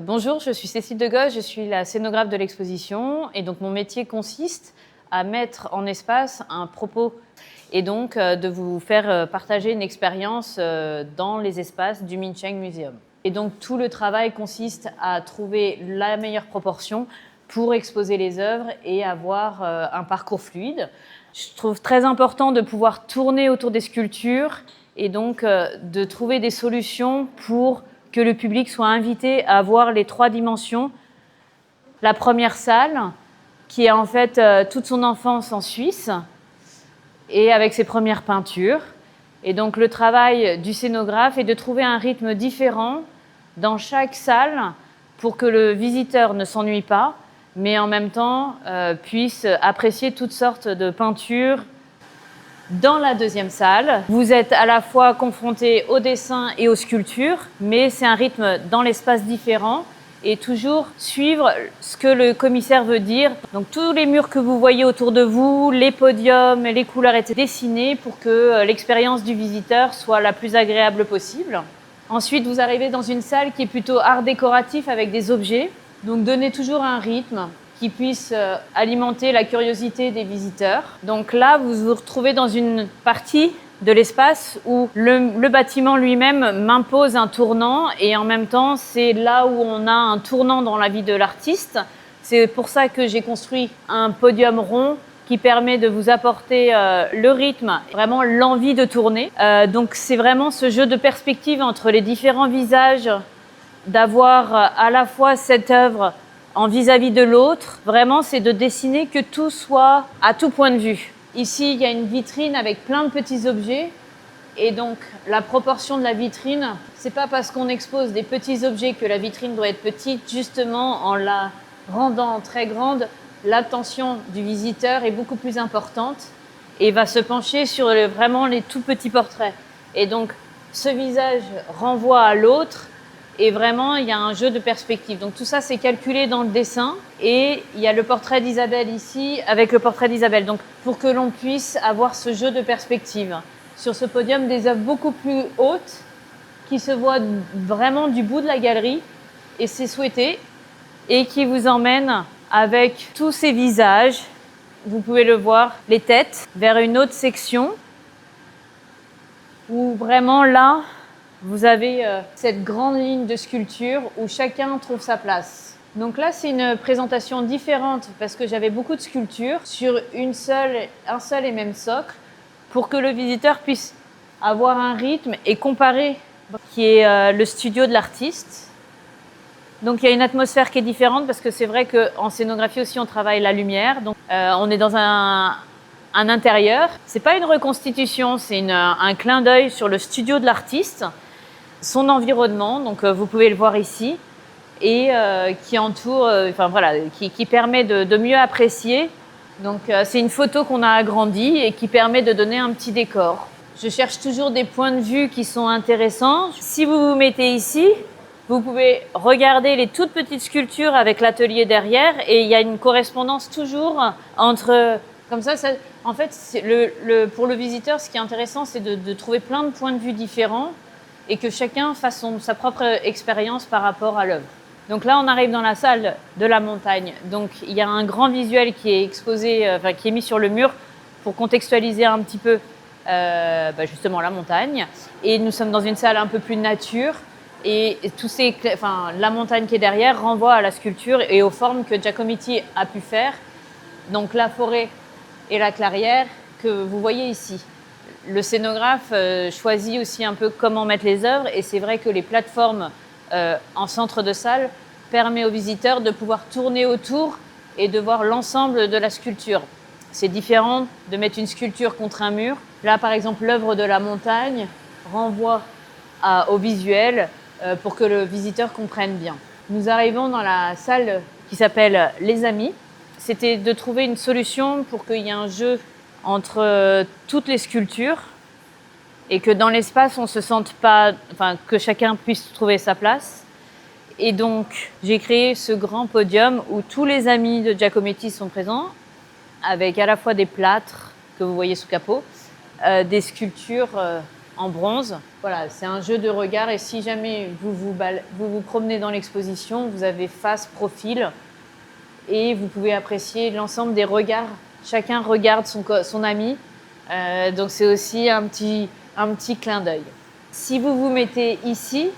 Bonjour, je suis Cécile Degosse, je suis la scénographe de l'exposition et donc mon métier consiste à mettre en espace un propos et donc de vous faire partager une expérience dans les espaces du Minsheng Museum. Et donc tout le travail consiste à trouver la meilleure proportion pour exposer les œuvres et avoir un parcours fluide. Je trouve très important de pouvoir tourner autour des sculptures et donc de trouver des solutions pour que le public soit invité à voir les trois dimensions. La première salle, qui a en fait toute son enfance en Suisse, et avec ses premières peintures. Et donc le travail du scénographe est de trouver un rythme différent dans chaque salle pour que le visiteur ne s'ennuie pas, mais en même temps puisse apprécier toutes sortes de peintures. Dans la deuxième salle, vous êtes à la fois confronté au dessin et aux sculptures, mais c'est un rythme dans l'espace différent et toujours suivre ce que le commissaire veut dire. Donc tous les murs que vous voyez autour de vous, les podiums, les couleurs étaient dessinés pour que l'expérience du visiteur soit la plus agréable possible. Ensuite, vous arrivez dans une salle qui est plutôt art décoratif avec des objets. Donc donnez toujours un rythme qui puisse alimenter la curiosité des visiteurs. Donc là, vous vous retrouvez dans une partie de l'espace où le bâtiment lui-même m'impose un tournant et en même temps, c'est là où on a un tournant dans la vie de l'artiste. C'est pour ça que j'ai construit un podium rond qui permet de vous apporter le rythme, vraiment l'envie de tourner. Donc c'est vraiment ce jeu de perspective entre les différents visages, d'avoir à la fois cette œuvre en vis-à-vis de l'autre. Vraiment, c'est de dessiner que tout soit à tout point de vue. Ici, il y a une vitrine avec plein de petits objets. Et donc, la proportion de la vitrine, c'est pas parce qu'on expose des petits objets que la vitrine doit être petite. Justement, en la rendant très grande, l'attention du visiteur est beaucoup plus importante et va se pencher sur vraiment les tout petits portraits. Et donc, ce visage renvoie à l'autre. Et vraiment, il y a un jeu de perspective. Donc tout ça, c'est calculé dans le dessin. Et il y a le portrait d'Isabelle ici, avec le portrait d'Isabelle. Donc pour que l'on puisse avoir ce jeu de perspective. Sur ce podium, des œuvres beaucoup plus hautes, qui se voient vraiment du bout de la galerie. Et c'est souhaité. Et qui vous emmène avec tous ces visages. Vous pouvez le voir, les têtes, vers une autre section. Où vraiment là, vous avez cette grande ligne de sculpture où chacun trouve sa place. Donc là, c'est une présentation différente parce que j'avais beaucoup de sculptures sur un seul et même socle pour que le visiteur puisse avoir un rythme et comparer, qui est le studio de l'artiste. Donc il y a une atmosphère qui est différente parce que c'est vrai qu'en scénographie aussi, on travaille la lumière. Donc on est dans un intérieur. C'est pas une reconstitution, c'est un clin d'œil sur le studio de l'artiste. Son environnement, donc vous pouvez le voir ici, et qui entoure, qui permet de mieux apprécier. Donc c'est une photo qu'on a agrandie et qui permet de donner un petit décor. Je cherche toujours des points de vue qui sont intéressants. Si vous vous mettez ici, vous pouvez regarder les toutes petites sculptures avec l'atelier derrière, et il y a une correspondance toujours entre, comme ça en fait, pour le visiteur, ce qui est intéressant, c'est de trouver plein de points de vue différents et que chacun fasse sa propre expérience par rapport à l'œuvre. Donc là, on arrive dans la salle de la montagne. Donc il y a un grand visuel qui est exposé, qui est mis sur le mur pour contextualiser un petit peu justement la montagne. Et nous sommes dans une salle un peu plus nature. Et la montagne qui est derrière renvoie à la sculpture et aux formes que Giacometti a pu faire. Donc la forêt et la clairière que vous voyez ici. Le scénographe choisit aussi un peu comment mettre les œuvres, et c'est vrai que les plateformes en centre de salle permettent aux visiteurs de pouvoir tourner autour et de voir l'ensemble de la sculpture. C'est différent de mettre une sculpture contre un mur. Là, par exemple, l'œuvre de la montagne renvoie au visuel pour que le visiteur comprenne bien. Nous arrivons dans la salle qui s'appelle Les Amis. C'était de trouver une solution pour qu'il y ait un jeu entre toutes les sculptures et que dans l'espace, on ne se sente pas, que chacun puisse trouver sa place. Et donc, j'ai créé ce grand podium où tous les amis de Giacometti sont présents, avec à la fois des plâtres que vous voyez sous capot, des sculptures en bronze. Voilà, c'est un jeu de regard et si jamais vous vous promenez dans l'exposition, vous avez face, profil et vous pouvez apprécier l'ensemble des regards. Chacun regarde son ami, donc c'est aussi un petit clin d'œil. Si vous vous mettez ici,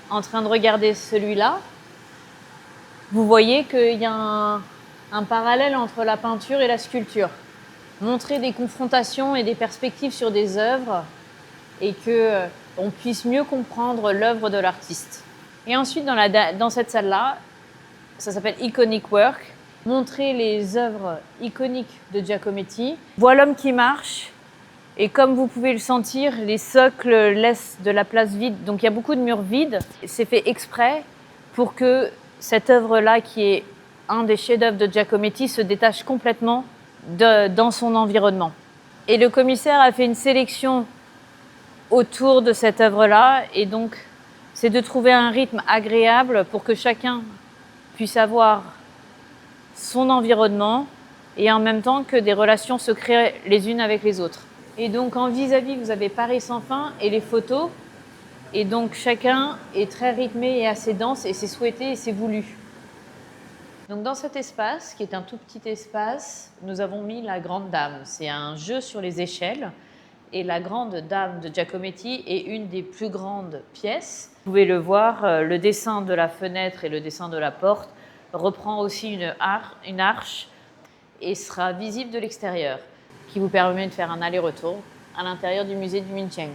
en train de regarder celui-là, vous voyez qu'il y a un parallèle entre la peinture et la sculpture. Montrer des confrontations et des perspectives sur des œuvres et qu'on puisse mieux comprendre l'œuvre de l'artiste. Et ensuite, dans cette salle-là, ça s'appelle Iconic Work, montrer les œuvres iconiques de Giacometti. Voit l'homme qui marche, et comme vous pouvez le sentir, les socles laissent de la place vide, donc il y a beaucoup de murs vides. C'est fait exprès pour que cette œuvre-là, qui est un des chefs-d'œuvre de Giacometti, se détache complètement dans son environnement. Et le commissaire a fait une sélection autour de cette œuvre-là, et donc c'est de trouver un rythme agréable pour que chacun puisse avoir son environnement et en même temps que des relations se créent les unes avec les autres. Et donc en vis-à-vis, vous avez Paris sans fin et les photos. Et donc chacun est très rythmé et assez dense et c'est souhaité et c'est voulu. Donc dans cet espace, qui est un tout petit espace, nous avons mis la Grande Dame. C'est un jeu sur les échelles. Et la Grande Dame de Giacometti est une des plus grandes pièces. Vous pouvez le voir, le dessin de la fenêtre et le dessin de la porte reprend aussi une arche et sera visible de l'extérieur, qui vous permet de faire un aller-retour à l'intérieur du musée du Ming Cheng.